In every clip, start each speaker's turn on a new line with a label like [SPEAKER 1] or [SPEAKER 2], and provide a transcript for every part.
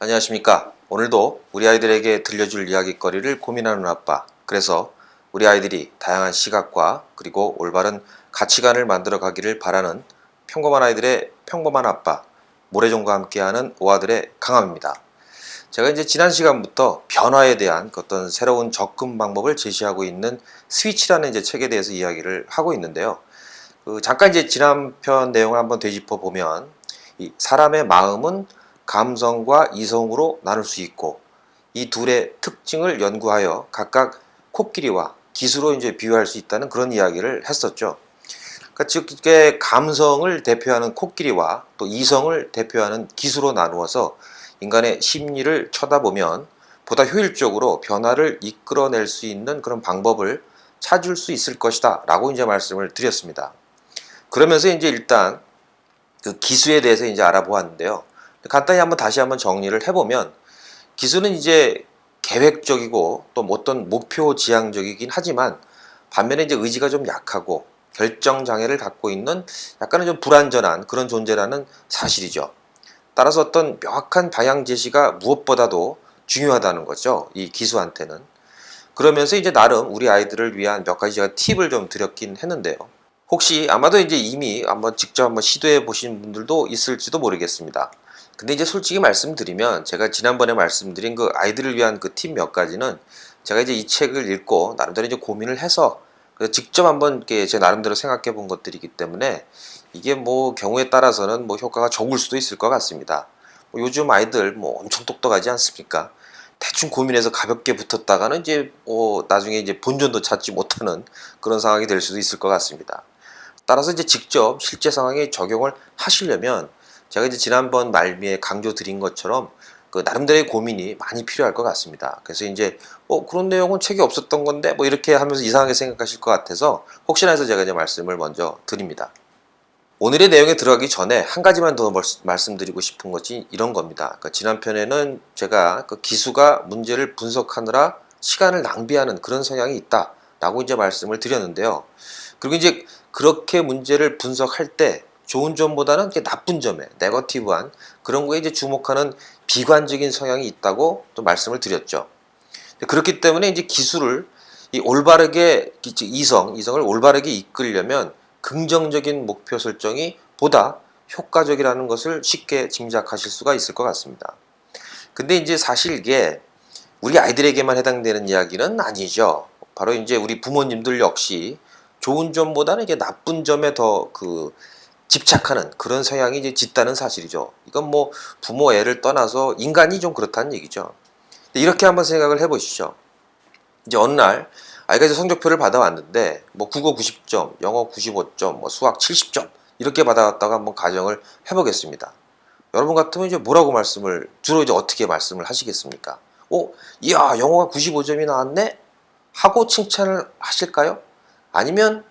[SPEAKER 1] 안녕하십니까. 오늘도 우리 아이들에게 들려줄 이야기거리를 고민하는 아빠, 그래서 우리 아이들이 다양한 시각과 그리고 올바른 가치관을 만들어 가기를 바라는 평범한 아이들의 평범한 아빠, 모래종과 함께하는 오아들의 강함입니다. 제가 이제 지난 시간부터 변화에 대한 어떤 새로운 접근 방법을 제시하고 있는 스위치라는 이제 책에 대해서 이야기를 하고 있는데요. 잠깐 이제 지난 편 내용을 한번 되짚어 보면, 이 사람의 마음은 감성과 이성으로 나눌 수 있고, 이 둘의 특징을 연구하여 각각 코끼리와 기수로 이제 비유할 수 있다는 그런 이야기를 했었죠. 그러니까 즉 이게 감성을 대표하는 코끼리와 또 이성을 대표하는 기수로 나누어서 인간의 심리를 쳐다보면 보다 효율적으로 변화를 이끌어낼 수 있는 그런 방법을 찾을 수 있을 것이다 라고 이제 말씀을 드렸습니다. 그러면서 이제 일단 그 기수에 대해서 이제 알아보았는데요. 간단히 다시 한번 정리를 해보면, 기수는 이제 계획적이고 또 어떤 목표 지향적이긴 하지만 반면에 이제 의지가 좀 약하고 결정 장애를 갖고 있는 약간은 좀 불완전한 그런 존재라는 사실이죠. 따라서 어떤 명확한 방향 제시가 무엇보다도 중요하다는 거죠, 이 기수한테는. 그러면서 이제 나름 우리 아이들을 위한 몇 가지 제가 팁을 좀 드렸긴 했는데요. 혹시 아마도 이제 이미 직접 시도해 보신 분들도 있을지도 모르겠습니다. 근데 이제 솔직히 말씀드리면, 제가 지난번에 말씀드린 그 아이들을 위한 그 팁 몇 가지는 제가 이제 이 책을 읽고 나름대로 이제 고민을 해서 직접 한번 이렇게 제 나름대로 생각해 본 것들이기 때문에, 이게 뭐 경우에 따라서는 뭐 효과가 적을 수도 있을 것 같습니다. 요즘 아이들 뭐 엄청 똑똑하지 않습니까? 대충 고민해서 가볍게 붙었다가는 이제 나중에 이제 본전도 찾지 못하는 그런 상황이 될 수도 있을 것 같습니다. 따라서 이제 직접 실제 상황에 적용을 하시려면, 제가 이제 지난번 말미에 강조 드린 것처럼 그 나름대로의 고민이 많이 필요할 것 같습니다. 그래서 이제 그런 내용은 책에 없었던 건데 뭐 이렇게 하면서 이상하게 생각하실 것 같아서 혹시나 해서 제가 이제 말씀을 먼저 드립니다. 오늘의 내용에 들어가기 전에 한 가지만 더 말씀드리고 싶은 것이 이런 겁니다. 그러니까 지난 편에는 제가 그 기수가 문제를 분석하느라 시간을 낭비하는 그런 성향이 있다라고 이제 말씀을 드렸는데요. 그리고 이제 그렇게 문제를 분석할 때 좋은 점보다는 나쁜 점에, 네거티브한 그런 거에 이제 주목하는 비관적인 성향이 있다고 또 말씀을 드렸죠. 그렇기 때문에 이제 기술을 올바르게 이성을 올바르게 이끌려면 긍정적인 목표 설정이 보다 효과적이라는 것을 쉽게 짐작하실 수가 있을 것 같습니다. 근데 이제 사실 이게 우리 아이들에게만 해당되는 이야기는 아니죠. 바로 이제 우리 부모님들 역시 좋은 점보다는 이게 나쁜 점에 더 집착하는 그런 성향이 이제 짙다는 사실이죠. 이건 뭐 부모 애를 떠나서 인간이 좀 그렇다는 얘기죠. 이렇게 한번 생각을 해보시죠. 이제 어느 날 아이가 이제 성적표를 받아왔는데 뭐 국어 90점, 영어 95점, 뭐 수학 70점 이렇게 받아왔다고 한번 가정을 해보겠습니다. 여러분 같으면 이제 뭐라고 주로 이제 어떻게 말씀을 하시겠습니까? 이야, 영어가 95점이 나왔네? 하고 칭찬을 하실까요? 아니면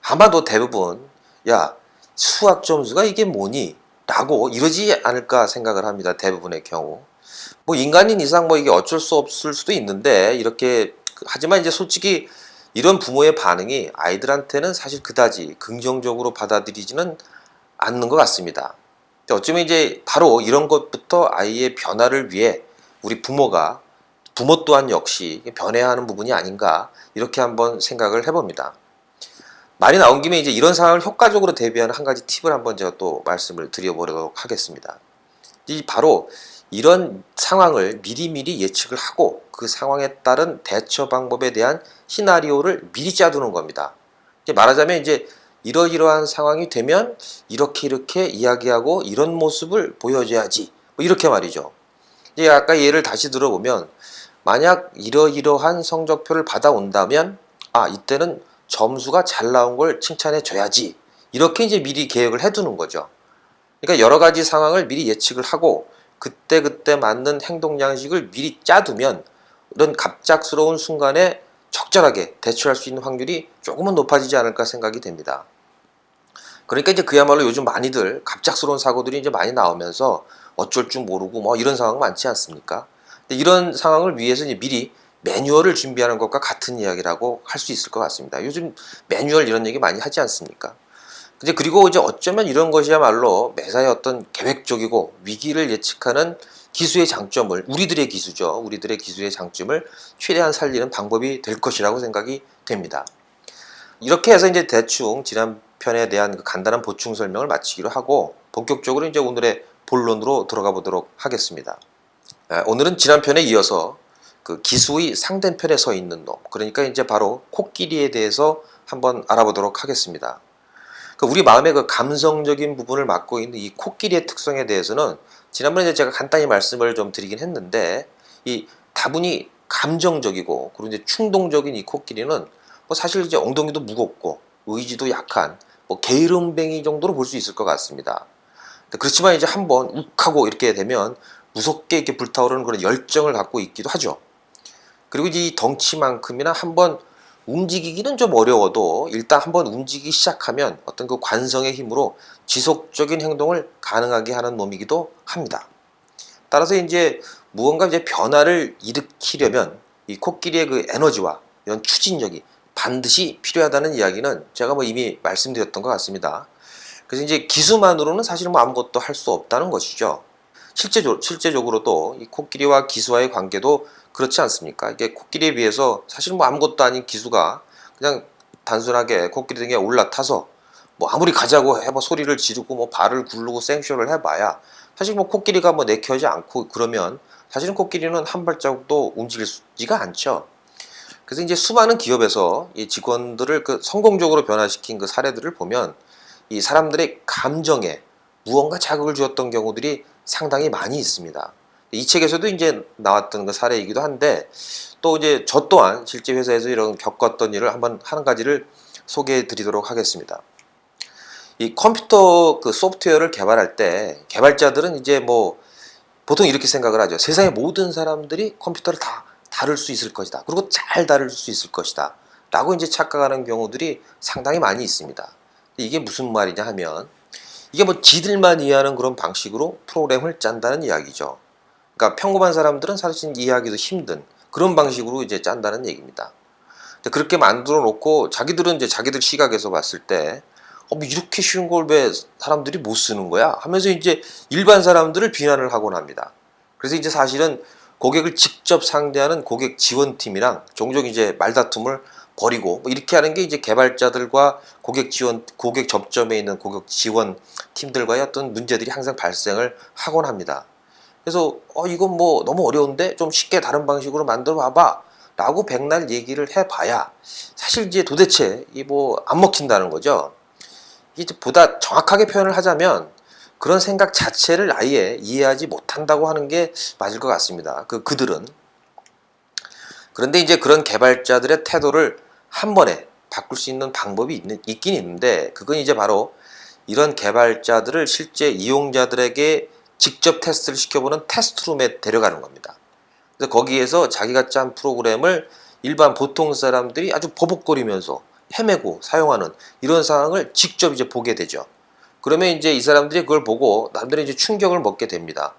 [SPEAKER 1] 아마도 대부분, 야, 수학 점수가 이게 뭐니? 라고 이러지 않을까 생각을 합니다. 대부분의 경우. 뭐 인간인 이상 뭐 이게 어쩔 수 없을 수도 있는데, 이렇게 하지만 이제 솔직히 이런 부모의 반응이 아이들한테는 사실 그다지 긍정적으로 받아들이지는 않는 것 같습니다. 어쩌면 이제 바로 이런 것부터 아이의 변화를 위해 우리 부모 또한 역시 변해야 하는 부분이 아닌가, 이렇게 한번 생각을 해봅니다. 말이 나온 김에 이제 이런 상황을 효과적으로 대비하는 한 가지 팁을 한번 제가 또 말씀을 드려보도록 하겠습니다. 바로 이런 상황을 미리미리 예측을 하고 그 상황에 따른 대처 방법에 대한 시나리오를 미리 짜두는 겁니다. 말하자면 이제 이러이러한 상황이 되면 이렇게 이야기하고 이런 모습을 보여줘야지, 뭐 이렇게 말이죠. 이제 아까 예를 다시 들어보면, 만약 이러이러한 성적표를 받아온다면 이때는 점수가 잘 나온 걸 칭찬해 줘야지, 이렇게 이제 미리 계획을 해두는 거죠. 그러니까 여러 가지 상황을 미리 예측을 하고 그때그때 맞는 행동 양식을 미리 짜두면 이런 갑작스러운 순간에 적절하게 대처할 수 있는 확률이 조금은 높아지지 않을까 생각이 됩니다. 그러니까 이제 그야말로 요즘 많이들 갑작스러운 사고들이 이제 많이 나오면서 어쩔 줄 모르고 뭐 이런 상황 많지 않습니까? 이런 상황을 위해서 이제 미리 매뉴얼을 준비하는 것과 같은 이야기라고 할 수 있을 것 같습니다. 요즘 매뉴얼 이런 얘기 많이 하지 않습니까? 이제 그리고 이제 어쩌면 이런 것이야말로 매사에 어떤 계획적이고 위기를 예측하는 기수의 장점을, 우리들의 기수죠. 우리들의 기수의 장점을 최대한 살리는 방법이 될 것이라고 생각이 됩니다. 이렇게 해서 이제 대충 지난 편에 대한 그 간단한 보충 설명을 마치기로 하고 본격적으로 이제 오늘의 본론으로 들어가 보도록 하겠습니다. 오늘은 지난 편에 이어서 그 기수의 상대편에 서 있는 놈, 그러니까 이제 바로 코끼리에 대해서 한번 알아보도록 하겠습니다. 우리 마음의 그 감성적인 부분을 맡고 있는 이 코끼리의 특성에 대해서는 지난번에 제가 간단히 말씀을 좀 드리긴 했는데, 이 다분히 감정적이고 그리고 이제 충동적인 이 코끼리는 뭐 사실 이제 엉덩이도 무겁고 의지도 약한 뭐 게으름뱅이 정도로 볼 수 있을 것 같습니다. 그렇지만 이제 한번 욱하고 이렇게 되면 무섭게 이렇게 불타오르는 그런 열정을 갖고 있기도 하죠. 그리고 이제 이 덩치만큼이나 한번 움직이기는 좀 어려워도 일단 한번 움직이기 시작하면 어떤 그 관성의 힘으로 지속적인 행동을 가능하게 하는 놈이기도 합니다. 따라서 이제 무언가 이제 변화를 일으키려면 이 코끼리의 그 에너지와 이런 추진력이 반드시 필요하다는 이야기는 제가 뭐 이미 말씀드렸던 것 같습니다. 그래서 이제 기수만으로는 사실 뭐 아무것도 할 수 없다는 것이죠. 실제적으로도 이 코끼리와 기수와의 관계도 그렇지 않습니까? 이게 코끼리에 비해서 사실 뭐 아무것도 아닌 기수가 그냥 단순하게 코끼리 등에 올라타서 뭐 아무리 가자고 해봐 소리를 지르고 뭐 발을 굴르고 생쇼를 해봐야 사실 뭐 코끼리가 뭐 내켜지 않고 그러면 사실은 코끼리는 한 발자국도 움직이지가 않죠. 그래서 이제 수많은 기업에서 이 직원들을 그 성공적으로 변화시킨 그 사례들을 보면 이 사람들의 감정에 무언가 자극을 주었던 경우들이 상당히 많이 있습니다. 이 책에서도 이제 나왔던 그 사례이기도 한데, 또 이제 저 또한 실제 회사에서 이런 겪었던 일을 한번 한 가지를 소개해 드리도록 하겠습니다. 이 컴퓨터 그 소프트웨어를 개발할 때 개발자들은 이제 뭐 보통 이렇게 생각을 하죠. 세상의 모든 사람들이 컴퓨터를 다 다룰 수 있을 것이다. 그리고 잘 다룰 수 있을 것이다. 라고 이제 착각하는 경우들이 상당히 많이 있습니다. 이게 무슨 말이냐 하면 이게 뭐 지들만 이해하는 그런 방식으로 프로그램을 짠다는 이야기죠. 그러니까 평범한 사람들은 사실 이해하기도 힘든 그런 방식으로 이제 짠다는 얘기입니다. 그렇게 만들어 놓고 자기들은 이제 자기들 시각에서 봤을 때 뭐 이렇게 쉬운 걸 왜 사람들이 못 쓰는 거야? 하면서 이제 일반 사람들을 비난을 하곤 합니다. 그래서 이제 사실은 고객을 직접 상대하는 고객 지원팀이랑 종종 이제 말다툼을 벌이고 뭐 이렇게 하는 게 이제 개발자들과 고객 접점에 있는 고객 지원 팀들과의 어떤 문제들이 항상 발생을 하곤 합니다. 그래서 이건 뭐 너무 어려운데 좀 쉽게 다른 방식으로 만들어 봐봐 라고 백날 얘기를 해봐야 사실 이제 도대체 이 뭐 안 먹힌다는 거죠. 이제 보다 정확하게 표현을 하자면 그런 생각 자체를 아예 이해하지 못한다고 하는 게 맞을 것 같습니다. 그들은. 그런데 이제 그런 개발자들의 태도를 한 번에 바꿀 수 있는 방법이 있긴 있는데, 그건 이제 바로 이런 개발자들을 실제 이용자들에게 직접 테스트를 시켜보는 테스트룸에 데려가는 겁니다. 그래서 거기에서 자기가 짠 프로그램을 일반 보통 사람들이 아주 버벅거리면서 헤매고 사용하는 이런 상황을 직접 이제 보게 되죠. 그러면 이제 이 사람들이 그걸 보고 남들이 이제 충격을 먹게 됩니다.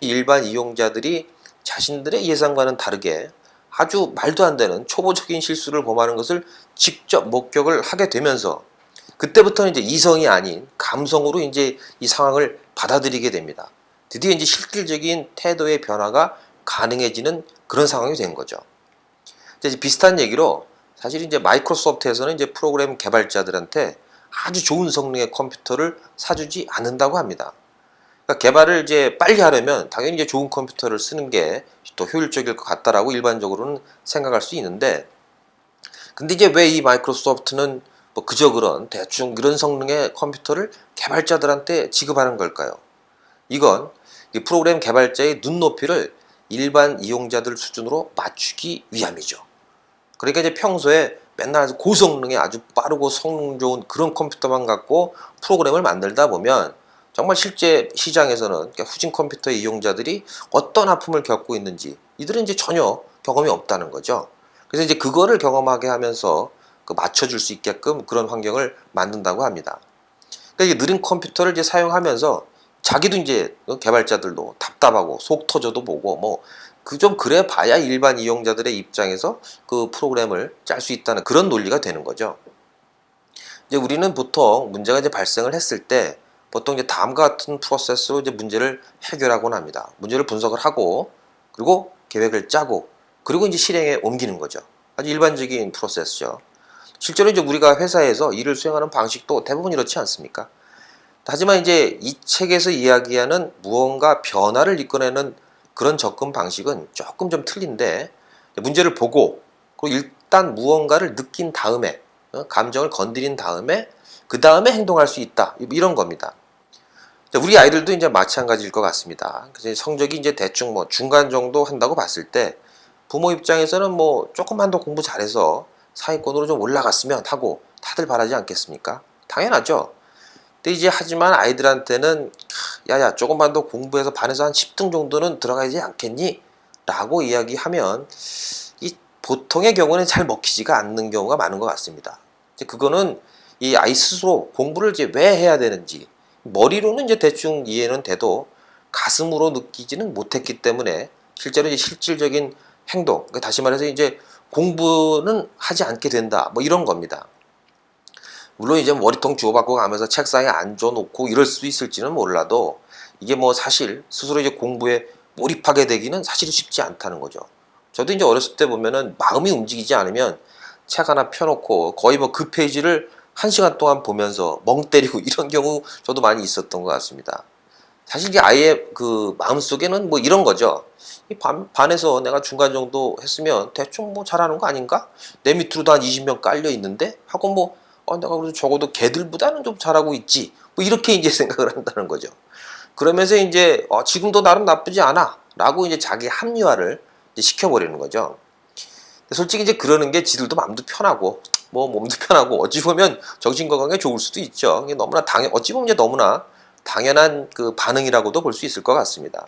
[SPEAKER 1] 일반 이용자들이 자신들의 예상과는 다르게 아주 말도 안 되는 초보적인 실수를 범하는 것을 직접 목격을 하게 되면서 그때부터는 이제 이성이 아닌 감성으로 이제 이 상황을 받아들이게 됩니다. 드디어 이제 실질적인 태도의 변화가 가능해지는 그런 상황이 된 거죠. 이제 비슷한 얘기로 사실 이제 마이크로소프트에서는 이제 프로그램 개발자들한테 아주 좋은 성능의 컴퓨터를 사주지 않는다고 합니다. 그러니까 개발을 이제 빨리 하려면 당연히 이제 좋은 컴퓨터를 쓰는 게 더 효율적일 것 같다라고 일반적으로는 생각할 수 있는데, 근데 이제 왜 이 마이크로소프트는 뭐 그저 그런 대충 이런 성능의 컴퓨터를 개발자들한테 지급하는 걸까요? 이건 이 프로그램 개발자의 눈높이를 일반 이용자들 수준으로 맞추기 위함이죠. 그러니까 이제 평소에 맨날 아주 고성능의 아주 빠르고 성능 좋은 그런 컴퓨터만 갖고 프로그램을 만들다 보면 정말 실제 시장에서는 그러니까 후진 컴퓨터 이용자들이 어떤 아픔을 겪고 있는지 이들은 이제 전혀 경험이 없다는 거죠. 그래서 이제 그거를 경험하게 하면서 그 맞춰줄 수 있게끔 그런 환경을 만든다고 합니다. 그러니까 이제 느린 컴퓨터를 이제 사용하면서 자기도 이제 개발자들도 답답하고 속 터져도 보고 뭐 그 좀 그래 봐야 일반 이용자들의 입장에서 그 프로그램을 짤 수 있다는 그런 논리가 되는 거죠. 이제 우리는 보통 문제가 이제 발생을 했을 때 보통 이제 다음과 같은 프로세스로 이제 문제를 해결하곤 합니다. 문제를 분석을 하고 그리고 계획을 짜고 그리고 이제 실행에 옮기는 거죠. 아주 일반적인 프로세스죠. 실제로 이제 우리가 회사에서 일을 수행하는 방식도 대부분 이렇지 않습니까? 하지만 이제 이 책에서 이야기하는 무언가 변화를 이끌어내는 그런 접근 방식은 조금 좀 틀린데 문제를 보고 그리고 일단 무언가를 느낀 다음에 감정을 건드린 다음에 그 다음에 행동할 수 있다 이런 겁니다. 우리 아이들도 이제 마찬가지일 것 같습니다. 그래서 성적이 이제 대충 뭐 중간 정도 한다고 봤을 때 부모 입장에서는 뭐 조금만 더 공부 잘해서 상위권으로 좀 올라갔으면 하고 다들 바라지 않겠습니까? 당연하죠. 근데 이제 하지만 아이들한테는 야야 조금만 더 공부해서 반에서 한 10등 정도는 들어가야지 않겠니? 라고 이야기하면 이 보통의 경우는 잘 먹히지가 않는 경우가 많은 것 같습니다. 이제 그거는 이 아이 스스로 공부를 이제 왜 해야 되는지 머리로는 이제 대충 이해는 돼도 가슴으로 느끼지는 못했기 때문에 실제로 이제 실질적인 행동, 다시 말해서 이제 공부는 하지 않게 된다. 뭐 이런 겁니다. 물론 이제 머리통 주고받고 가면서 책상에 앉아놓고 이럴 수 있을지는 몰라도 이게 뭐 사실 스스로 이제 공부에 몰입하게 되기는 사실 쉽지 않다는 거죠. 저도 이제 어렸을 때 보면은 마음이 움직이지 않으면 책 하나 펴놓고 거의 뭐 그 페이지를 1시간 동안 보면서 멍 때리고 이런 경우 저도 많이 있었던 것 같습니다. 사실 이제 아이의 그 마음속에는 뭐 이런 거죠. 이 반에서 내가 중간 정도 했으면 대충 뭐 잘하는 거 아닌가? 내 밑으로도 한 20명 깔려 있는데? 하고 뭐 내가 그래도 적어도 걔들보다는 좀 잘하고 있지. 뭐 이렇게 이제 생각을 한다는 거죠. 그러면서 이제 지금도 나름 나쁘지 않아. 라고 이제 자기 합리화를 이제 시켜버리는 거죠. 솔직히 이제 그러는 게 지들도 마음도 편하고 뭐 몸도 편하고 어찌 보면 정신 건강에 좋을 수도 있죠. 이게 너무나 어찌 보면 이제 너무나 당연한 그 반응이라고도 볼 수 있을 것 같습니다.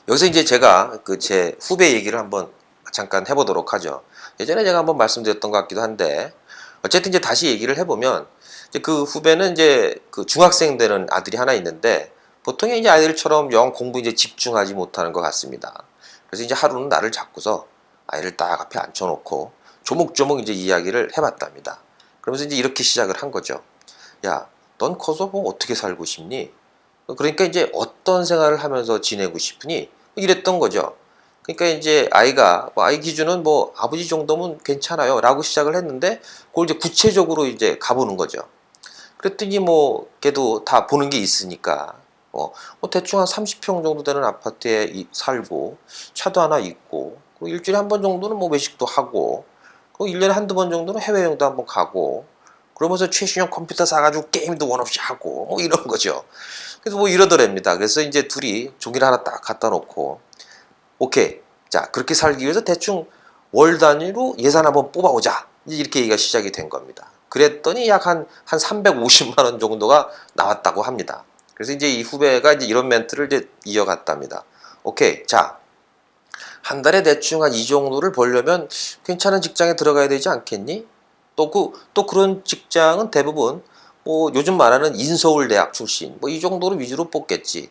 [SPEAKER 1] 여기서 이제 제가 그 제 후배 얘기를 한번 잠깐 해보도록 하죠. 예전에 제가 한번 말씀드렸던 것 같기도 한데 어쨌든 이제 다시 얘기를 해보면 이제 그 후배는 이제 그 중학생 되는 아들이 하나 있는데 보통의 이제 아이들처럼 영 공부 이제 집중하지 못하는 것 같습니다. 그래서 이제 하루는 나를 잡고서 아이를 딱 앞에 앉혀놓고 조목조목 이제 이야기를 해봤답니다. 그러면서 이제 이렇게 시작을 한 거죠. 야, 넌 커서 뭐 어떻게 살고 싶니? 그러니까 이제 어떤 생활을 하면서 지내고 싶으니? 이랬던 거죠. 그러니까 이제 아이가 아이 기준은 뭐 아버지 정도면 괜찮아요 라고 시작을 했는데 그걸 이제 구체적으로 이제 가보는 거죠. 그랬더니 뭐 걔도 다 보는 게 있으니까 뭐 대충 한 30평 정도 되는 아파트에 살고 차도 하나 있고 그리고 일주일에 한 번 정도는 뭐 외식도 하고 그리고 1년에 한두 번 정도는 해외여행도 한번 가고 그러면서 최신형 컴퓨터 사가지고 게임도 원 없이 하고 뭐 이런 거죠. 그래서 뭐 이러더랍니다. 그래서 이제 둘이 종이를 하나 딱 갖다 놓고 오케이. 자, 그렇게 살기 위해서 대충 월 단위로 예산 한번 뽑아오자. 이렇게 얘기가 시작이 된 겁니다. 그랬더니 약 한 350만 원 정도가 나왔다고 합니다. 그래서 이제 이 후배가 이제 이런 멘트를 이제 이어갔답니다. 오케이. 자, 한 달에 대충 한 이 정도를 벌려면 괜찮은 직장에 들어가야 되지 않겠니? 또 그런 직장은 대부분 뭐 요즘 말하는 인서울대학 출신 뭐 이 정도로 위주로 뽑겠지.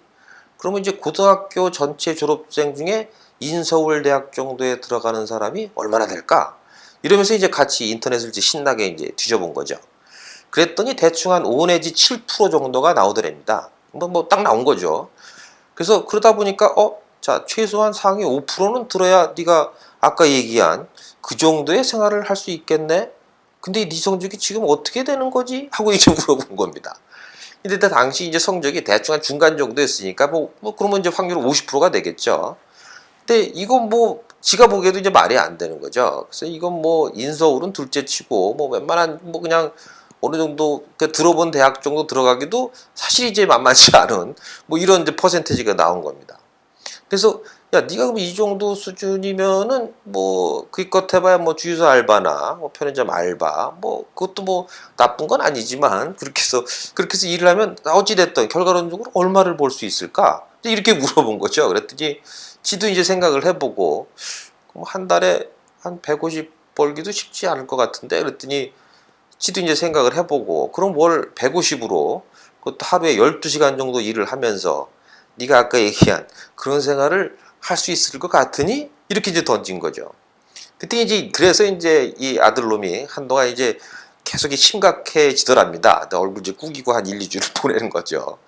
[SPEAKER 1] 그러면 이제 고등학교 전체 졸업생 중에 인서울대학 정도에 들어가는 사람이 얼마나 될까? 이러면서 이제 같이 인터넷을 이제 신나게 이제 뒤져본 거죠. 그랬더니 대충 한 5 내지 7% 정도가 나오더랍니다. 뭐 딱 나온 거죠. 그래서 그러다 보니까 자 최소한 상위 5%는 들어야 네가 아까 얘기한 그 정도의 생활을 할 수 있겠네. 근데 네 성적이 지금 어떻게 되는 거지? 하고 이제 물어본 겁니다. 근데 당시 이제 성적이 대충 한 중간 정도였으니까 뭐 그러면 이제 확률 50%가 되겠죠. 근데 이건 뭐 지가 보기에도 이제 말이 안 되는 거죠. 그래서 이건 뭐 인서울은 둘째치고 뭐 웬만한 뭐 그냥 어느 정도 들어본 대학 정도 들어가기도 사실 이제 만만치 않은 뭐 이런 이제 퍼센테이지가 나온 겁니다. 그래서 야 네가 그럼 이 정도 수준이면은 뭐 그것 해봐야 뭐 주유소 알바나 뭐 편의점 알바 뭐 그것도 뭐 나쁜 건 아니지만 그렇게 해서 일을 하면 어찌 됐든 결과론적으로 얼마를 벌 수 있을까 이렇게 물어본 거죠. 그랬더니 지도 이제 생각을 해보고 한 달에 한 150 벌기도 쉽지 않을 것 같은데 그랬더니 지도 이제 생각을 해보고 그럼 월 150으로 그것도 하루에 12시간 정도 일을 하면서 네가 아까 얘기한 그런 생활을 할 수 있을 것 같으니 이렇게 이제 던진 거죠. 그때 이제 그래서 이제 이 아들놈이 한동안 이제 계속 심각해지더랍니다. 근데 얼굴 이제 꾸기고 한 1, 2주를 보내는 거죠.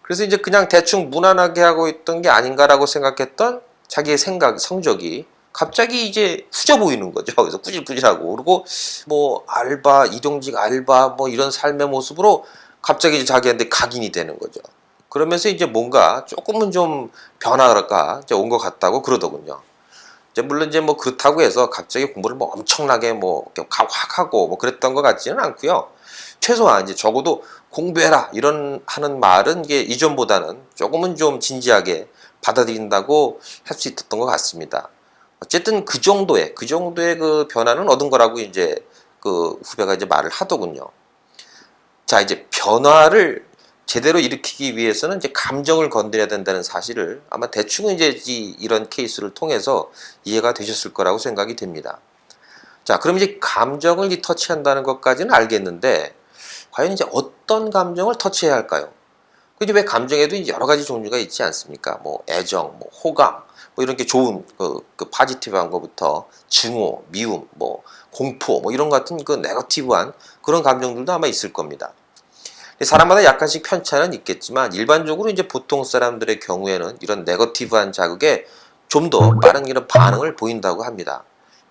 [SPEAKER 1] 그래서 이제 그냥 대충 무난하게 하고 있던 게 아닌가라고 생각했던 자기의 성적이 갑자기 이제 후져 보이는 거죠. 그래서 꾸질꾸질하고. 그리고 뭐 알바, 일용직 알바 뭐 이런 삶의 모습으로 갑자기 이제 자기한테 각인이 되는 거죠. 그러면서 이제 뭔가 조금은 좀 변화가 온 것 같다고 그러더군요. 이제 물론 이제 뭐 그렇다고 해서 갑자기 공부를 뭐 엄청나게 뭐 확 하고 뭐 그랬던 것 같지는 않고요. 최소한 이제 적어도 공부해라 이런 하는 말은 이게 이전보다는 조금은 좀 진지하게 받아들인다고 할 수 있었던 것 같습니다. 어쨌든 그 정도의 그 변화는 얻은 거라고 이제 그 후배가 이제 말을 하더군요. 자, 이제 변화를 제대로 일으키기 위해서는 이제 감정을 건드려야 된다는 사실을 아마 대충은 이제 이런 케이스를 통해서 이해가 되셨을 거라고 생각이 됩니다. 자, 그럼 이제 감정을 터치한다는 것까지는 알겠는데 과연 이제 어떤 감정을 터치해야 할까요? 근데 왜 감정에도 이제 여러 가지 종류가 있지 않습니까? 뭐 애정, 뭐 호감, 뭐 이런 게 좋은 그 파지티브한 것부터 증오, 미움, 뭐 공포, 뭐 이런 같은 그 네거티브한 그런 감정들도 아마 있을 겁니다. 사람마다 약간씩 편차는 있겠지만 일반적으로 이제 보통 사람들의 경우에는 이런 네거티브한 자극에 좀 더 빠른 이런 반응을 보인다고 합니다.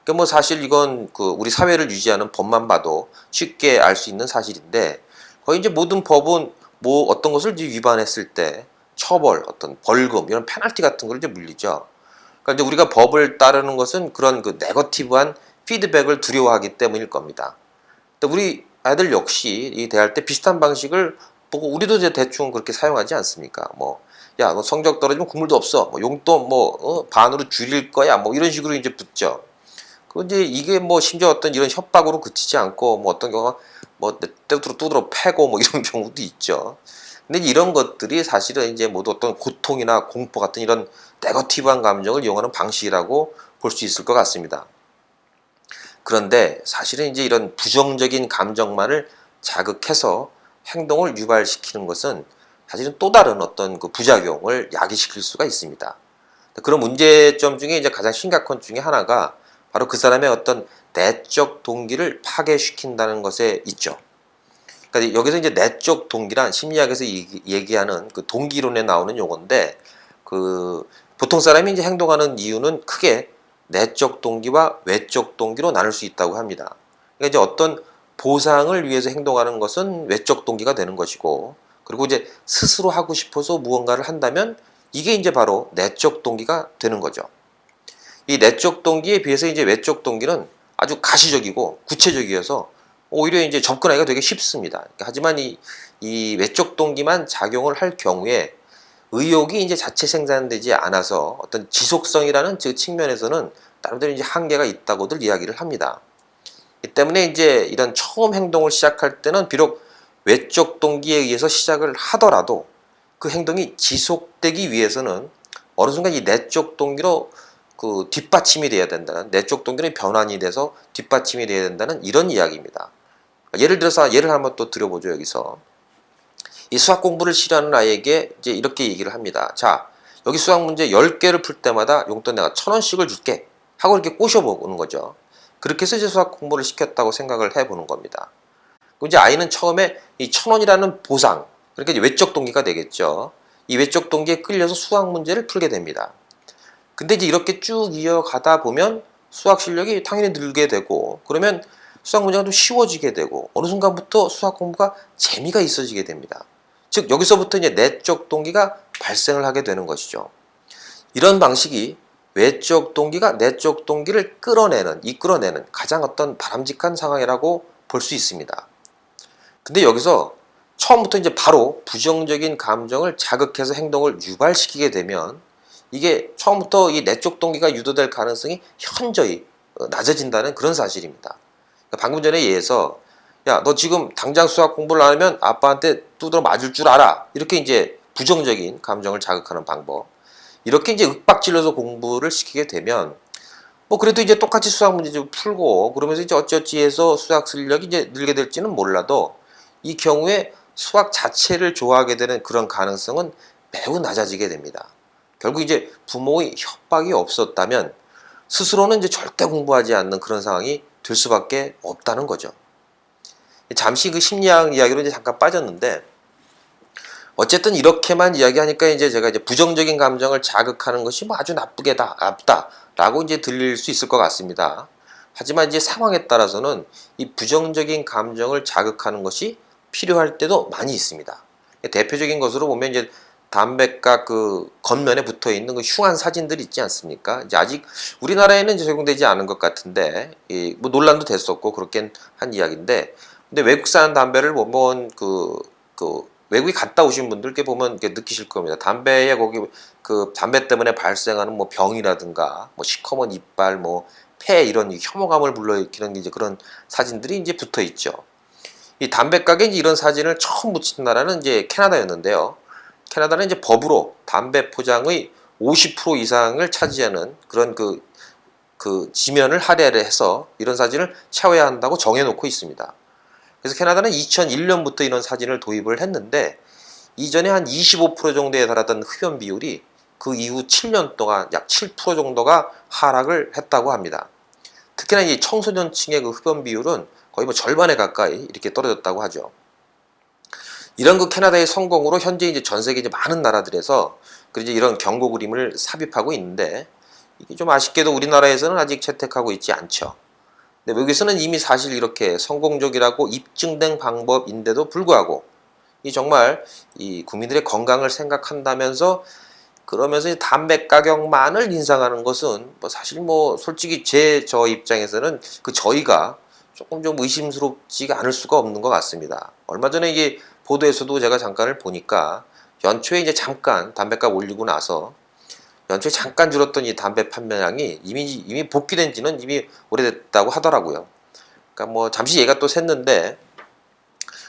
[SPEAKER 1] 그러니까 뭐 사실 이건 그 우리 사회를 유지하는 법만 봐도 쉽게 알 수 있는 사실인데 거의 이제 모든 법은 뭐 어떤 것을 이제 위반했을 때 처벌, 어떤 벌금 이런 페널티 같은 걸 이제 물리죠. 그러니까 이제 우리가 법을 따르는 것은 그런 그 네거티브한 피드백을 두려워하기 때문일 겁니다. 우리 아이들 역시 이 대할 때 비슷한 방식을 보고 우리도 이제 대충 그렇게 사용하지 않습니까? 뭐, 야, 너 성적 떨어지면 국물도 없어. 뭐 용돈 뭐 반으로 줄일 거야. 뭐 이런 식으로 이제 붙죠. 그 이제 이게 뭐 심지어 어떤 이런 협박으로 그치지 않고 뭐 어떤 경우가 뭐 두드러 패고 뭐 이런 경우도 있죠. 근데 이런 것들이 사실은 이제 모두 어떤 고통이나 공포 같은 이런 네거티브한 감정을 이용하는 방식이라고 볼 수 있을 것 같습니다. 그런데 사실은 이제 이런 부정적인 감정만을 자극해서 행동을 유발시키는 것은 사실은 또 다른 어떤 그 부작용을 야기시킬 수가 있습니다. 그런 문제점 중에 이제 가장 심각한 중에 하나가 바로 그 사람의 어떤 내적 동기를 파괴시킨다는 것에 있죠. 그러니까 여기서 이제 내적 동기란 심리학에서 얘기하는 그 동기론에 나오는 용어인데 그 보통 사람이 이제 행동하는 이유는 크게 내적 동기와 외적 동기로 나눌 수 있다고 합니다. 그러니까 이제 어떤 보상을 위해서 행동하는 것은 외적 동기가 되는 것이고 그리고 이제 스스로 하고 싶어서 무언가를 한다면 이게 이제 바로 내적 동기가 되는 거죠. 이 내적 동기에 비해서 이제 외적 동기는 아주 가시적이고 구체적이어서 오히려 이제 접근하기가 되게 쉽습니다. 하지만 이 외적 동기만 작용을 할 경우에 의욕이 이제 자체 생산되지 않아서 어떤 지속성이라는 측면에서는 나름대로 이제 한계가 있다고들 이야기를 합니다. 이 때문에 이제 이런 처음 행동을 시작할 때는 비록 외적 동기에 의해서 시작을 하더라도 그 행동이 지속되기 위해서는 어느 순간 이 내적 동기로 그 뒷받침이 돼야 된다는 내적 동기는 변환이 돼서 뒷받침이 돼야 된다는 이런 이야기입니다. 예를 들어서 예를 한번 또 들어보죠. 여기서 이 수학 공부를 싫어하는 아이에게 이제 이렇게 얘기를 합니다. 자, 여기 수학 문제 10개를 풀 때마다 용돈 내가 1,000원씩을 줄게 하고 이렇게 꼬셔보는 거죠. 그렇게 해서 이제 수학 공부를 시켰다고 생각을 해보는 겁니다. 이제 아이는 처음에 이 1,000원이라는 보상, 그러니까 이제 외적 동기가 되겠죠. 이 외적 동기에 끌려서 수학 문제를 풀게 됩니다. 근데 이제 이렇게 쭉 이어가다 보면 수학 실력이 당연히 늘게 되고 그러면 수학 문제가 좀 쉬워지게 되고 어느 순간부터 수학 공부가 재미가 있어지게 됩니다. 즉 여기서부터 이제 내적 동기가 발생을 하게 되는 것이죠. 이런 방식이 외적 동기가 내적 동기를 이끌어내는 가장 어떤 바람직한 상황이라고 볼 수 있습니다. 근데 여기서 처음부터 이제 바로 부정적인 감정을 자극해서 행동을 유발시키게 되면 이게 처음부터 이 내적 동기가 유도될 가능성이 현저히 낮아진다는 그런 사실입니다. 그러니까 방금 전에 예에서 야, 너 지금 당장 수학 공부를 안 하면 아빠한테 두드러 맞을 줄 알아. 이렇게 이제 부정적인 감정을 자극하는 방법. 이렇게 이제 윽박질러서 공부를 시키게 되면 뭐 그래도 이제 똑같이 수학 문제 좀 풀고 그러면서 이제 어찌어찌 해서 수학 실력이 이제 늘게 될지는 몰라도 이 경우에 수학 자체를 좋아하게 되는 그런 가능성은 매우 낮아지게 됩니다. 결국 이제 부모의 협박이 없었다면 스스로는 이제 절대 공부하지 않는 그런 상황이 될 수밖에 없다는 거죠. 잠시 그 심리학 이야기로 이제 잠깐 빠졌는데, 어쨌든 이렇게만 이야기하니까 이제 제가 이제 부정적인 감정을 자극하는 것이 뭐 아주 나쁘다라고 이제 들릴 수 있을 것 같습니다. 하지만 이제 상황에 따라서는 이 부정적인 감정을 자극하는 것이 필요할 때도 많이 있습니다. 대표적인 것으로 보면 이제 담뱃값 그 겉면에 붙어 있는 그 흉한 사진들 있지 않습니까? 이제 아직 우리나라에는 이제 적용되지 않은 것 같은데, 뭐 논란도 됐었고 그렇게 한 이야기인데, 근데 외국산 담배를 보면 외국에 갔다 오신 분들께 보면 이렇게 느끼실 겁니다. 담배에 거기 그 담배 때문에 발생하는 뭐 병이라든가 뭐 시커먼 이빨 뭐 폐 이런 혐오감을 불러일으키는 이제 그런 사진들이 이제 붙어 있죠. 이 담배 가게에 이런 사진을 처음 붙인 나라는 이제 캐나다였는데요. 캐나다는 이제 법으로 담배 포장의 50% 이상을 차지하는 그런 그 지면을 할애를 해서 이런 사진을 채워야 한다고 정해놓고 있습니다. 그래서 캐나다는 2001년부터 이런 사진을 도입을 했는데, 이전에 한 25% 정도에 달하던 흡연 비율이 그 이후 7년 동안 약 7% 정도가 하락을 했다고 합니다. 특히나 이 청소년층의 그 흡연 비율은 거의 뭐 절반에 가까이 이렇게 떨어졌다고 하죠. 이런 그 캐나다의 성공으로 현재 이제 전 세계 이제 많은 나라들에서 이제 이런 경고 그림을 삽입하고 있는데, 이게 좀 아쉽게도 우리나라에서는 아직 채택하고 있지 않죠. 근데 외국에서는 이미 사실 이렇게 성공적이라고 입증된 방법인데도 불구하고 이 정말 이 국민들의 건강을 생각한다면서 그러면서 담배 가격만을 인상하는 것은 뭐 사실 뭐 솔직히 저 입장에서는 그 저희가 조금 좀 의심스럽지가 않을 수가 없는 것 같습니다. 얼마 전에 이게 보도에서도 제가 잠깐을 보니까 연초에 이제 잠깐 담배값 올리고 나서 연초에 잠깐 줄었던 이 담배 판매량이 이미 복귀된 지는 이미 오래됐다고 하더라고요. 그러니까 뭐 잠시 얘가 또 샜는데,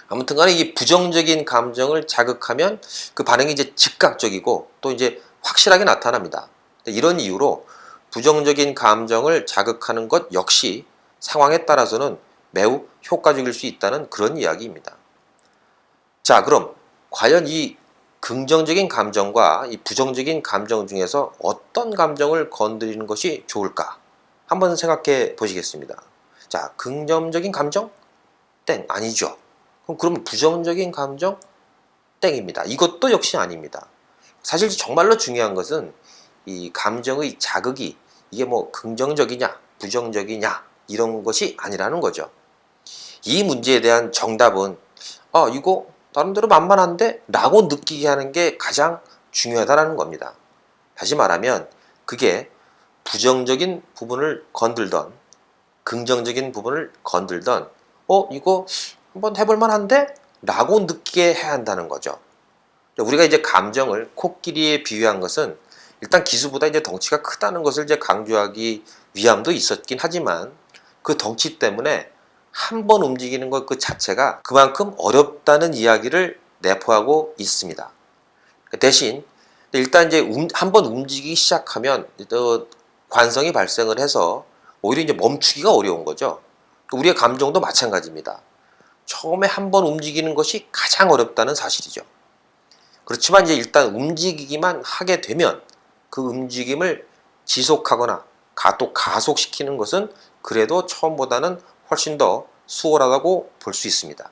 [SPEAKER 1] 아무튼 간에 이 부정적인 감정을 자극하면 그 반응이 이제 즉각적이고 또 이제 확실하게 나타납니다. 이런 이유로 부정적인 감정을 자극하는 것 역시 상황에 따라서는 매우 효과적일 수 있다는 그런 이야기입니다. 자, 그럼 과연 이 긍정적인 감정과 이 부정적인 감정 중에서 어떤 감정을 건드리는 것이 좋을까? 한번 생각해 보시겠습니다. 자, 긍정적인 감정? 땡, 아니죠. 그럼 부정적인 감정? 땡입니다. 이것도 역시 아닙니다. 사실 정말로 중요한 것은 이 감정의 자극이 이게 뭐 긍정적이냐, 부정적이냐 이런 것이 아니라는 거죠. 이 문제에 대한 정답은 이거 나름대로 만만한데? 라고 느끼게 하는 게 가장 중요하다는 겁니다. 다시 말하면 그게 부정적인 부분을 건들던 긍정적인 부분을 건들던 이거 한번 해볼 만한데? 라고 느끼게 해야 한다는 거죠. 우리가 이제 감정을 코끼리에 비유한 것은 일단 기수보다 이제 덩치가 크다는 것을 이제 강조하기 위함도 있었긴 하지만, 그 덩치 때문에 한 번 움직이는 것 그 자체가 그만큼 어렵다는 이야기를 내포하고 있습니다. 대신 일단 이제 한 번 움직이기 시작하면 또 관성이 발생을 해서 오히려 이제 멈추기가 어려운 거죠. 우리의 감정도 마찬가지입니다. 처음에 한 번 움직이는 것이 가장 어렵다는 사실이죠. 그렇지만 이제 일단 움직이기만 하게 되면 그 움직임을 지속하거나 또 가속시키는 것은 그래도 처음보다는 훨씬 더 수월하다고 볼 수 있습니다.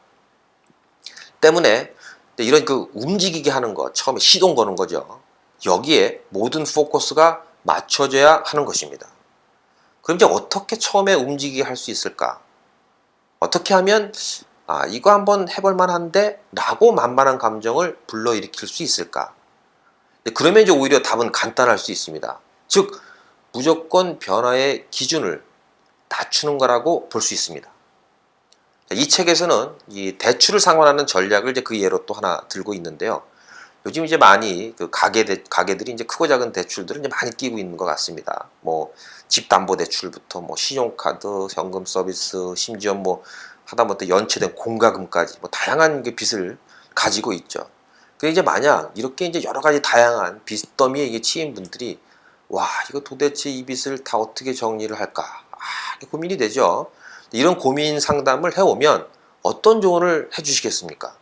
[SPEAKER 1] 때문에 이런 그 움직이게 하는 것, 처음에 시동 거는 거죠. 여기에 모든 포커스가 맞춰져야 하는 것입니다. 그럼 이제 어떻게 처음에 움직이게 할 수 있을까? 어떻게 하면 이거 한번 해볼 만한데? 라고 만만한 감정을 불러일으킬 수 있을까? 그러면 이제 오히려 답은 간단할 수 있습니다. 즉, 무조건 변화의 기준을 낮추는 거라고 볼 수 있습니다. 이 책에서는 이 대출을 상환하는 전략을 이제 그 예로 또 하나 들고 있는데요. 요즘 이제 많이 그 가게들이 이제 크고 작은 대출들을 이제 많이 끼고 있는 것 같습니다. 뭐 집담보대출부터 뭐 신용카드, 현금 서비스, 심지어 뭐 하다못해 연체된 공과금까지 뭐 다양한 그 빚을 가지고 있죠. 그 이제 만약 이렇게 이제 여러 가지 다양한 빚더미에 이게 치인 분들이 이거 도대체 이 빚을 다 어떻게 정리를 할까? 고민이 되죠. 이런 고민 상담을 해오면 어떤 조언을 해주시겠습니까?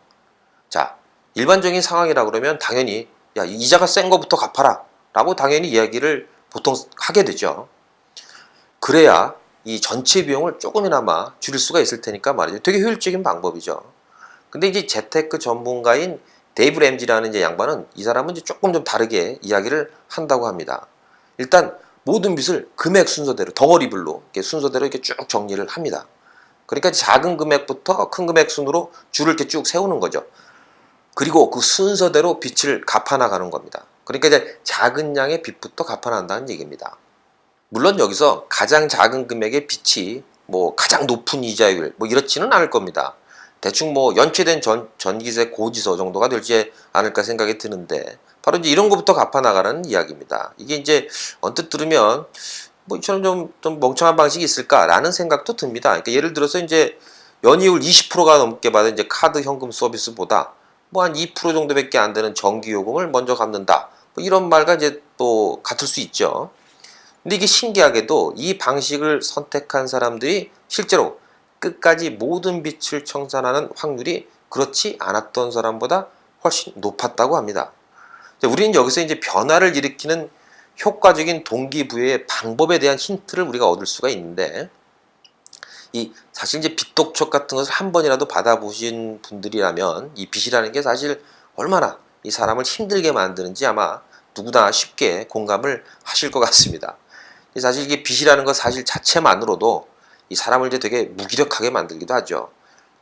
[SPEAKER 1] 자, 일반적인 상황이라 그러면 당연히 이자가 센 거부터 갚아라 라고 당연히 이야기를 보통 하게 되죠. 그래야 이 전체 비용을 조금이나마 줄일 수가 있을 테니까 말이죠. 되게 효율적인 방법이죠. 근데 이제 재테크 전문가인 데이브 램지라는 이제 양반은 이 사람은 이제 조금 좀 다르게 이야기를 한다고 합니다. 일단 모든 빚을 금액 순서대로 덩어리별로 이렇게 순서대로 이렇게 쭉 정리를 합니다. 그러니까 작은 금액부터 큰 금액 순으로 줄을 이렇게 쭉 세우는 거죠. 그리고 그 순서대로 빚을 갚아나가는 겁니다. 그러니까 이제 작은 양의 빚부터 갚아난다는 얘기입니다. 물론 여기서 가장 작은 금액의 빚이 뭐 가장 높은 이자율 뭐 이렇지는 않을 겁니다. 대충 뭐 연체된 전기세 고지서 정도가 되지 않을까 생각이 드는데 바로 이제 이런 것부터 갚아나가라는 이야기입니다. 이게 이제 언뜻 들으면 뭐 이처럼 좀 멍청한 방식이 있을까라는 생각도 듭니다. 그러니까 예를 들어서 이제 연이율 20%가 넘게 받은 이제 카드 현금 서비스보다 뭐 한 2% 정도밖에 안 되는 전기요금을 먼저 갚는다. 뭐 이런 말과 이제 또 같을 수 있죠. 근데 이게 신기하게도 이 방식을 선택한 사람들이 실제로 끝까지 모든 빚을 청산하는 확률이 그렇지 않았던 사람보다 훨씬 높았다고 합니다. 우리는 여기서 이제 변화를 일으키는 효과적인 동기부여의 방법에 대한 힌트를 우리가 얻을 수가 있는데, 이 사실 이제 빚독촉 같은 것을 한 번이라도 받아보신 분들이라면 이 빚이라는 게 사실 얼마나 이 사람을 힘들게 만드는지 아마 누구나 쉽게 공감을 하실 것 같습니다. 사실 이게 빚이라는 것 사실 자체만으로도 이 사람을 이제 되게 무기력하게 만들기도 하죠.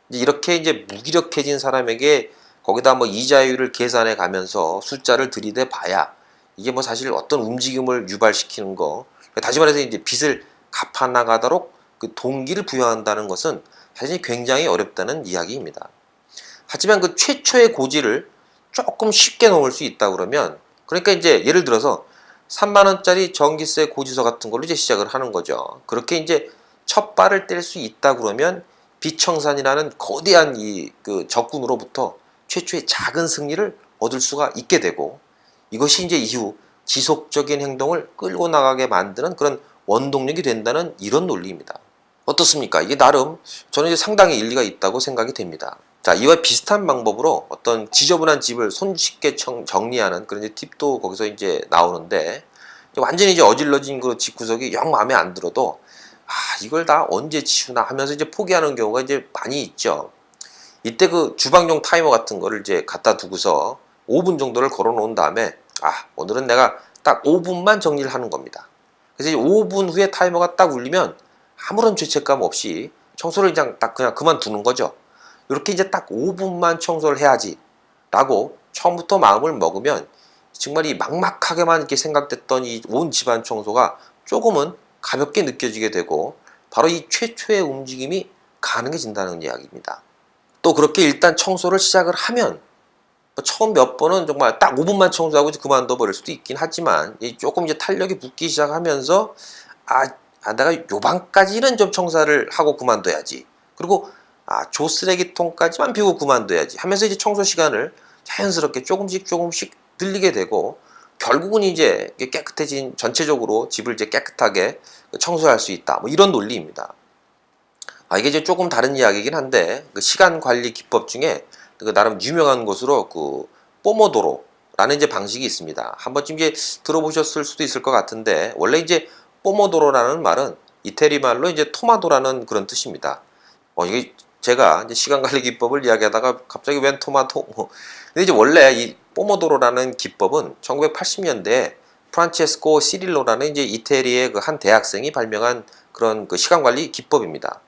[SPEAKER 1] 이렇게 이제 무기력해진 사람에게 거기다 뭐 이자율을 계산해 가면서 숫자를 들이대 봐야 이게 뭐 사실 어떤 움직임을 유발시키는 거, 다시 말해서 이제 빚을 갚아 나가도록 그 동기를 부여한다는 것은 사실 굉장히 어렵다는 이야기입니다. 하지만 그 최초의 고지를 조금 쉽게 넘을 수 있다 그러면, 그러니까 이제 예를 들어서 3만 원짜리 전기세 고지서 같은 걸로 이제 시작을 하는 거죠. 그렇게 이제 첫 발을 뗄 수 있다 그러면 비청산이라는 거대한 이 그 적군으로부터 최초의 작은 승리를 얻을 수가 있게 되고, 이것이 이제 이후 지속적인 행동을 끌고 나가게 만드는 그런 원동력이 된다는 이런 논리입니다. 어떻습니까? 이게 나름 저는 이제 상당히 일리가 있다고 생각이 됩니다. 자, 이와 비슷한 방법으로 어떤 지저분한 집을 손쉽게 정리하는 그런 이제 팁도 거기서 이제 나오는데, 완전히 이제 어질러진 그 집구석이 영 마음에 안 들어도 이걸 다 언제 치우나 하면서 이제 포기하는 경우가 이제 많이 있죠. 이때 그 주방용 타이머 같은 거를 이제 갖다 두고서 5분 정도를 걸어 놓은 다음에 오늘은 내가 딱 5분만 정리를 하는 겁니다. 그래서 이제 5분 후에 타이머가 딱 울리면 아무런 죄책감 없이 청소를 그냥 그만두는 거죠. 이렇게 이제 딱 5분만 청소를 해야지 라고 처음부터 마음을 먹으면 정말 이 막막하게만 이렇게 생각됐던 이 온 집안 청소가 조금은 가볍게 느껴지게 되고 바로 이 최초의 움직임이 가능해진다는 이야기입니다. 또 그렇게 일단 청소를 시작을 하면 처음 몇 번은 정말 딱 5분만 청소하고 그만둬 버릴 수도 있긴 하지만 조금 이제 탄력이 붙기 시작하면서 내가 요 방까지는 좀 청소를 하고 그만둬야지. 그리고 조 쓰레기통까지만 비우고 그만둬야지 하면서 이제 청소 시간을 자연스럽게 조금씩 늘리게 되고 결국은 이제 깨끗해진 전체적으로 집을 이제 깨끗하게 청소할 수 있다. 뭐 이런 논리입니다. 이게 이제 조금 다른 이야기이긴 한데 그 시간 관리 기법 중에 그 나름 유명한 것으로 그 포모도로라는 이제 방식이 있습니다. 한 번쯤 이제 들어보셨을 수도 있을 것 같은데, 원래 이제 포모도로라는 말은 이태리 말로 이제 토마토라는 그런 뜻입니다. 이게 제가 이제 시간 관리 기법을 이야기하다가 갑자기 웬 토마토? 근데 이제 원래 이 포모도로라는 기법은 1980년대에 프란체스코 시릴로라는 이제 이태리의 그 한 대학생이 발명한 그런 그 시간 관리 기법입니다.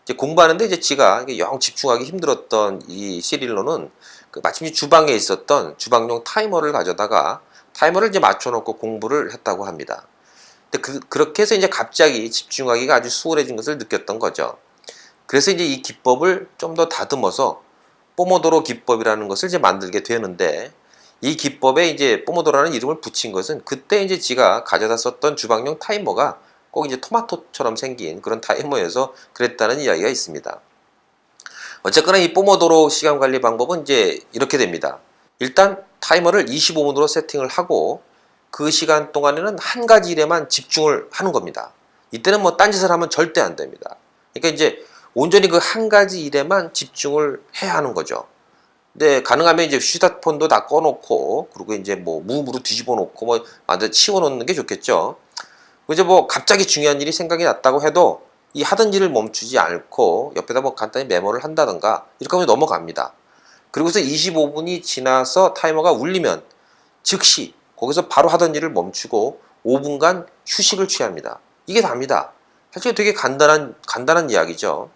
[SPEAKER 1] 이제 공부하는데 이제 지가 영 집중하기 힘들었던 이 시릴로는 마침 주방에 있었던 주방용 타이머를 가져다가 타이머를 이제 맞춰놓고 공부를 했다고 합니다. 근데 그렇게 해서 이제 갑자기 집중하기가 아주 수월해진 것을 느꼈던 거죠. 그래서 이제 이 기법을 좀 더 다듬어서 포모도로 기법이라는 것을 이제 만들게 되는데, 이 기법에 이제 포모도로라는 이름을 붙인 것은 그때 이제 지가 가져다 썼던 주방용 타이머가 꼭 이제 토마토처럼 생긴 그런 타이머여서 그랬다는 이야기가 있습니다. 어쨌거나 이 포모도로 시간 관리 방법은 이제 이렇게 됩니다. 일단 타이머를 25분으로 세팅을 하고 그 시간 동안에는 한 가지 일에만 집중을 하는 겁니다. 이때는 뭐 딴짓을 하면 절대 안 됩니다. 그러니까 이제 온전히 그 한 가지 일에만 집중을 해야 하는 거죠. 근데 가능하면 이제 휴대폰도 다 꺼놓고, 그리고 이제 뭐 무음으로 뒤집어 놓고 뭐 완전 치워 놓는 게 좋겠죠. 이제 뭐 갑자기 중요한 일이 생각이 났다고 해도 이 하던 일을 멈추지 않고 옆에다 뭐 간단히 메모를 한다든가 이렇게 하면 넘어갑니다. 그리고서 25분이 지나서 타이머가 울리면 즉시 거기서 바로 하던 일을 멈추고 5분간 휴식을 취합니다. 이게 답니다. 사실 되게 간단한 이야기죠.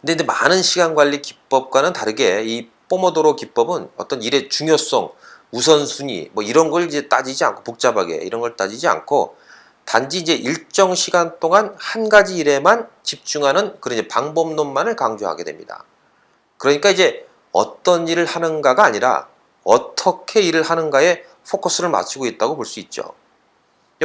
[SPEAKER 1] 근데 많은 시간 관리 기법과는 다르게 이 포모도로 기법은 어떤 일의 중요성, 우선순위 뭐 이런 걸 이제 따지지 않고 복잡하게 이런 걸 따지지 않고 단지 이제 일정 시간 동안 한 가지 일에만 집중하는 그런 이제 방법론만을 강조하게 됩니다. 그러니까 이제 어떤 일을 하는가가 아니라 어떻게 일을 하는가에 포커스를 맞추고 있다고 볼 수 있죠.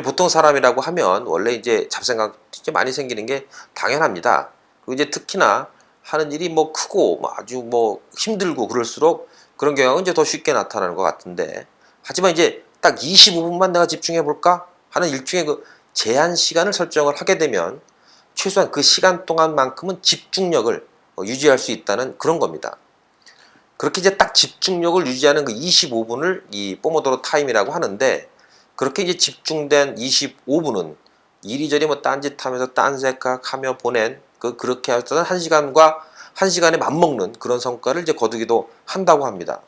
[SPEAKER 1] 보통 사람이라고 하면 원래 이제 잡생각 많이 생기는 게 당연합니다. 그리고 이제 특히나 하는 일이 뭐 크고 뭐 아주 뭐 힘들고 그럴수록 그런 경향은 이제 더 쉽게 나타나는 것 같은데, 하지만 이제 딱 25분만 내가 집중해 볼까 하는 일종의 그 제한 시간을 설정을 하게 되면 최소한 그 시간 동안만큼은 집중력을 유지할 수 있다는 그런 겁니다. 그렇게 이제 딱 집중력을 유지하는 그 25분을 이 포모도로 타임이라고 하는데, 그렇게 이제 집중된 25분은 이리저리 뭐 딴짓하면서 딴 생각하며 보낸 그렇게 했던 1시간과 1시간에 맞먹는 그런 성과를 이제 거두기도 한다고 합니다.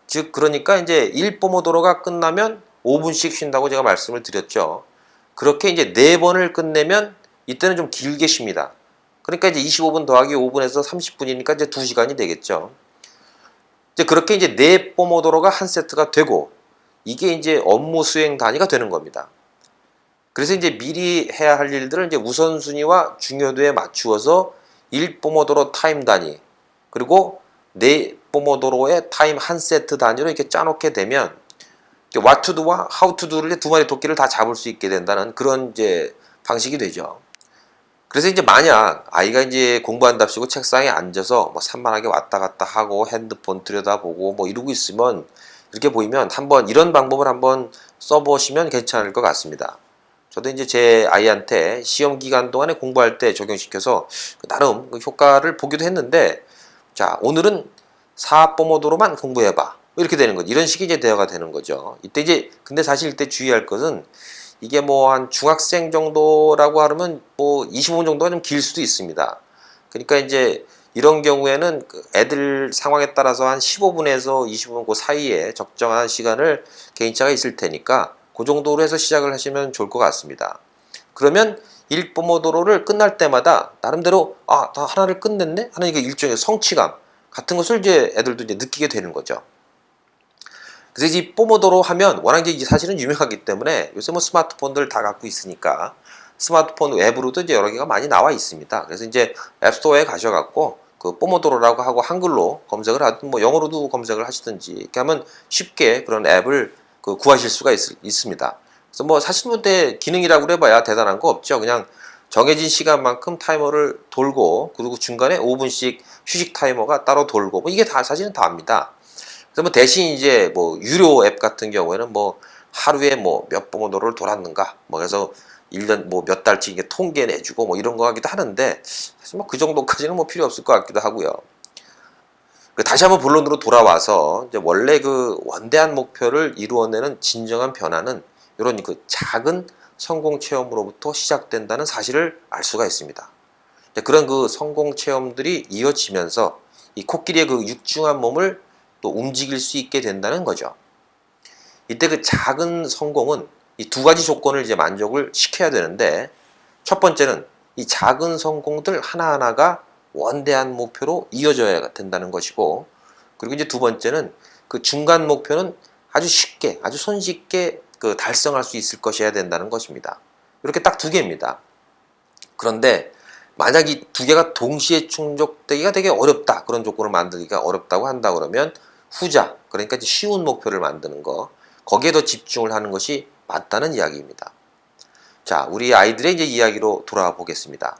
[SPEAKER 1] 즉 그러니까 이제 1포모도로가 끝나면 5분씩 쉰다고 제가 말씀을 드렸죠. 그렇게 이제 4번을 끝내면 이때는 좀 길게 쉽니다. 그러니까 이제 25분 더하기 5분에서 30분이니까 이제 2시간이 되겠죠. 이제 그렇게 이제 4포모도로가 한 세트가 되고 이게 이제 업무 수행 단위가 되는 겁니다. 그래서 이제 미리 해야 할 일들을 이제 우선순위와 중요도에 맞추어서 1포모도로 타임 단위 그리고 4포모도로의 타임 한 세트 단위로 이렇게 짜놓게 되면 what to do와 how to do를 두 마리 토끼를 다 잡을 수 있게 된다는 그런 이제 방식이 되죠. 그래서 이제 만약 아이가 이제 공부한답시고 책상에 앉아서 뭐 산만하게 왔다 갔다 하고 핸드폰 들여다보고 뭐 이러고 있으면 이렇게 보이면 한번 이런 방법을 한번 써보시면 괜찮을 것 같습니다. 저도 이제 제 아이한테 시험 기간 동안에 공부할 때 적용시켜서 나름 효과를 보기도 했는데, 자 오늘은 4포모도로만 공부해봐 이렇게 되는 거죠. 이런 식이 이제 대화가 되는 거죠. 이때 이제 근데 사실 이때 주의할 것은 이게 뭐 한 중학생 정도라고 하면 뭐 25분 정도가 좀 길 수도 있습니다. 그러니까 이제 이런 경우에는 애들 상황에 따라서 한 15분에서 20분 그 사이에 적정한 시간을 개인차가 있을 테니까 그 정도로 해서 시작을 하시면 좋을 것 같습니다. 그러면 1포모도로를 끝날 때마다 나름대로 나 하나를 끝냈네 하는 이게 일종의 성취감 같은 것을 이제 애들도 이제 느끼게 되는 거죠. 그래서 이 포모도로 하면 워낙 이제 사실은 유명하기 때문에 요새 뭐 스마트폰들 다 갖고 있으니까 스마트폰 앱으로도 이제 여러 개가 많이 나와 있습니다. 그래서 이제 앱스토어에 가셔갖고 그 포모도로라고 하고 한글로 검색을 하든 뭐 영어로도 검색을 하시든지 이렇게 하면 쉽게 그런 앱을 구하실 수가 있습니다. 그래서 뭐 사실 뭐 기능이라고 해봐야 대단한 거 없죠. 그냥 정해진 시간만큼 타이머를 돌고 그리고 중간에 5분씩 휴식 타이머가 따로 돌고 뭐 이게 다 사실은 다입니다. 그래서 뭐 대신 이제 뭐 유료 앱 같은 경우에는 뭐 하루에 뭐 몇 포모도로를 돌았는가 뭐 그래서 1년 뭐 몇 달치 이게 통계 내주고 뭐 이런 거 하기도 하는데 사실 뭐 그 정도까지는 뭐 필요 없을 것 같기도 하고요. 다시 한번 본론으로 돌아와서 이제 원래 그 원대한 목표를 이루어내는 진정한 변화는 이런 그 작은 성공 체험으로부터 시작된다는 사실을 알 수가 있습니다. 그런 그 성공 체험들이 이어지면서 이 코끼리의 그 육중한 몸을 또 움직일 수 있게 된다는 거죠. 이때 그 작은 성공은 이 두 가지 조건을 이제 만족을 시켜야 되는데, 첫 번째는 이 작은 성공들 하나하나가 원대한 목표로 이어져야 된다는 것이고, 그리고 이제 두 번째는 그 중간 목표는 아주 쉽게, 아주 손쉽게 그 달성할 수 있을 것이어야 된다는 것입니다. 이렇게 딱 두 개입니다. 그런데 만약 이 두 개가 동시에 충족되기가 되게 어렵다, 그런 조건을 만들기가 어렵다고 한다 그러면 후자, 그러니까 이제 쉬운 목표를 만드는 거, 거기에 더 집중을 하는 것이 맞다는 이야기입니다. 자, 우리 아이들의 이제 이야기로 돌아와 보겠습니다.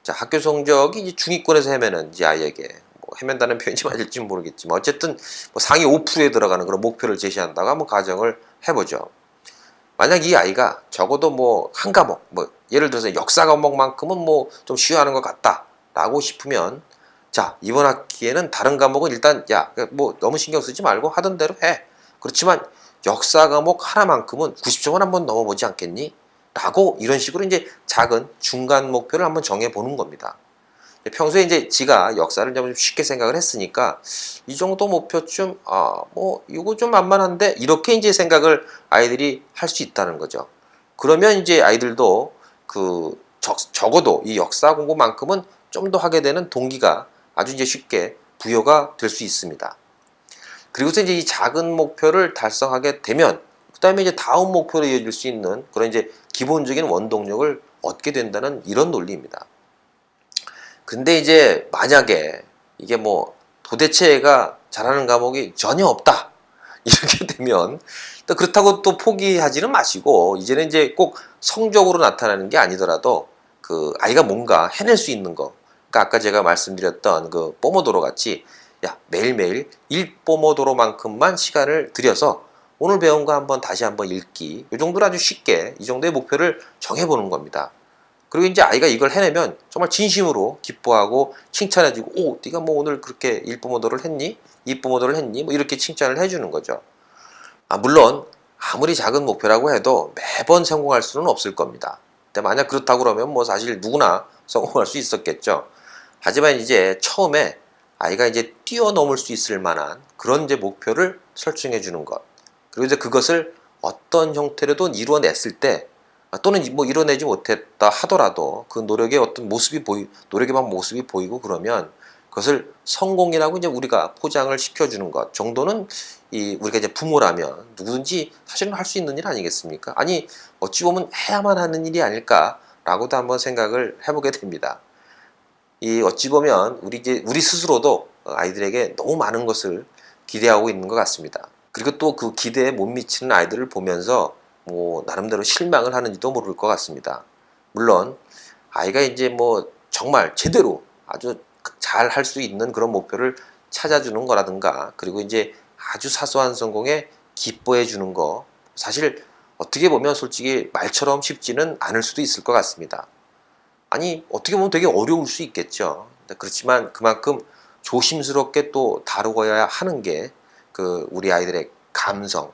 [SPEAKER 1] 자, 학교 성적이 이제 중위권에서 헤매는 이제 아이에게 뭐 헤맨다는 표현이 맞을지 모르겠지만 어쨌든 뭐 상위 5%에 들어가는 그런 목표를 제시한다고 한번 가정을 해보죠. 만약 이 아이가 적어도 뭐 한 과목, 뭐 예를 들어서 역사 과목만큼은 뭐 좀 쉬워하는 것 같다라고 싶으면, 자 이번 학기에는 다른 과목은 일단 야 뭐 너무 신경 쓰지 말고 하던 대로 해. 그렇지만 역사 과목 하나만큼은 90점을 한번 넘어보지 않겠니? 라고 이런 식으로 이제 작은 중간 목표를 한번 정해 보는 겁니다. 평소에 이제 지가 역사를 좀 쉽게 생각을 했으니까 이 정도 목표쯤 뭐 이거 좀 만만한데 이렇게 이제 생각을 아이들이 할 수 있다는 거죠. 그러면 이제 아이들도 적어도 이 역사 공부만큼은 좀 더 하게 되는 동기가 아주 이제 쉽게 부여가 될 수 있습니다. 그리고서 이제 이 작은 목표를 달성하게 되면 그다음에 이제 다음 목표로 이어질 수 있는 그런 이제 기본적인 원동력을 얻게 된다는 이런 논리입니다. 근데 이제 만약에 이게 뭐 도대체 얘가 잘하는 과목이 전혀 없다 이렇게 되면 또 그렇다고 또 포기하지는 마시고 이제는 이제 꼭 성적으로 나타나는 게 아니더라도 그 아이가 뭔가 해낼 수 있는 거, 그러니까 아까 제가 말씀드렸던 그 포모도로 같이 야 매일매일 1포모도로만큼만 시간을 들여서 오늘 배운 거 한번 다시 한번 읽기, 이 정도로 아주 쉽게 이 정도의 목표를 정해보는 겁니다. 그리고 이제 아이가 이걸 해내면 정말 진심으로 기뻐하고 칭찬해주고, 오, 네가 뭐 오늘 그렇게 1포모도를 했니? 2포모도를 했니? 뭐 이렇게 칭찬을 해주는 거죠. 물론 아무리 작은 목표라고 해도 매번 성공할 수는 없을 겁니다. 근데 만약 그렇다고 그러면 뭐 사실 누구나 성공할 수 있었겠죠. 하지만 이제 처음에 아이가 이제 뛰어넘을 수 있을 만한 그런 이제 목표를 설정해 주는 것. 그리고 이제 그것을 어떤 형태로든 이루어냈을 때 또는 뭐 이뤄내지 못했다 하더라도 그 노력의 어떤 노력의 모습이 보이고 그러면 그것을 성공이라고 이제 우리가 포장을 시켜주는 것 정도는 우리가 이제 부모라면 누구든지 사실은 할 수 있는 일 아니겠습니까? 아니, 어찌 보면 해야만 하는 일이 아닐까라고도 한번 생각을 해보게 됩니다. 어찌 보면 우리 스스로도 아이들에게 너무 많은 것을 기대하고 있는 것 같습니다. 그리고 또 그 기대에 못 미치는 아이들을 보면서 뭐 나름대로 실망을 하는지도 모를 것 같습니다. 물론 아이가 이제 뭐 정말 제대로 아주 잘 할 수 있는 그런 목표를 찾아주는 거라든가, 그리고 이제 아주 사소한 성공에 기뻐해 주는 거, 사실 어떻게 보면 솔직히 말처럼 쉽지는 않을 수도 있을 것 같습니다. 아니, 어떻게 보면 되게 어려울 수 있겠죠. 그렇지만 그만큼 조심스럽게 또 다루어야 하는 게 우리 아이들의 감정,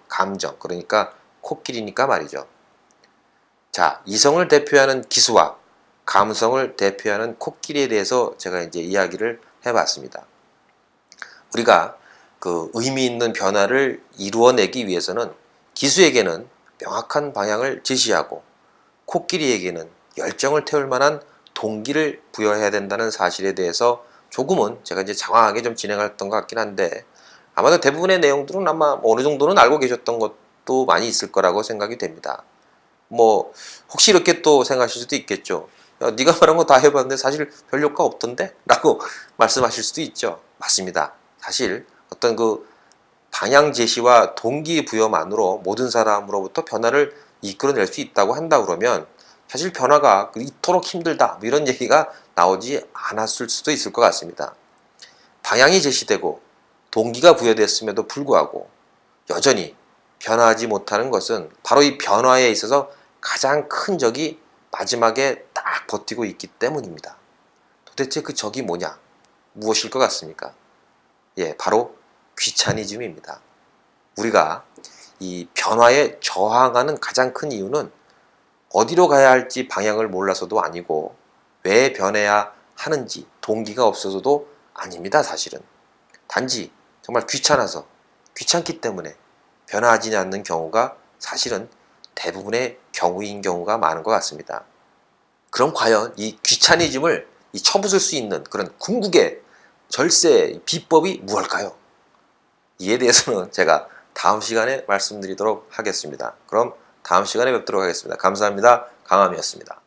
[SPEAKER 1] 그러니까 코끼리니까 말이죠. 자, 이성을 대표하는 기수와 감성을 대표하는 코끼리에 대해서 제가 이제 이야기를 해봤습니다. 우리가 그 의미 있는 변화를 이루어내기 위해서는 기수에게는 명확한 방향을 제시하고 코끼리에게는 열정을 태울 만한 동기를 부여해야 된다는 사실에 대해서 조금은 제가 이제 장황하게 좀 진행했던 것 같긴 한데, 아마도 대부분의 내용들은 아마 어느 정도는 알고 계셨던 것도 많이 있을 거라고 생각이 됩니다. 뭐 혹시 이렇게 또 생각하실 수도 있겠죠. 야, 네가 말한 거 다 해봤는데 사실 별 효과 없던데? 라고 말씀하실 수도 있죠. 맞습니다. 사실 어떤 그 방향 제시와 동기부여만으로 모든 사람으로부터 변화를 이끌어낼 수 있다고 한다 그러면 사실 변화가 이토록 힘들다 뭐 이런 얘기가 나오지 않았을 수도 있을 것 같습니다. 방향이 제시되고 동기가 부여됐음에도 불구하고 여전히 변화하지 못하는 것은 바로 이 변화에 있어서 가장 큰 적이 마지막에 딱 버티고 있기 때문입니다. 도대체 그 적이 뭐냐? 무엇일 것 같습니까? 예, 바로 귀차니즘입니다. 우리가 이 변화에 저항하는 가장 큰 이유는 어디로 가야 할지 방향을 몰라서도 아니고 왜 변해야 하는지 동기가 없어서도 아닙니다. 사실은 단지 정말 귀찮기 때문에 변화하지 않는 경우가 사실은 대부분의 경우인 경우가 많은 것 같습니다. 그럼 과연 이 귀차니즘을 쳐부술 수 있는 그런 궁극의 절세 비법이 무엇일까요? 이에 대해서는 제가 다음 시간에 말씀드리도록 하겠습니다. 그럼 다음 시간에 뵙도록 하겠습니다. 감사합니다. 강함이었습니다.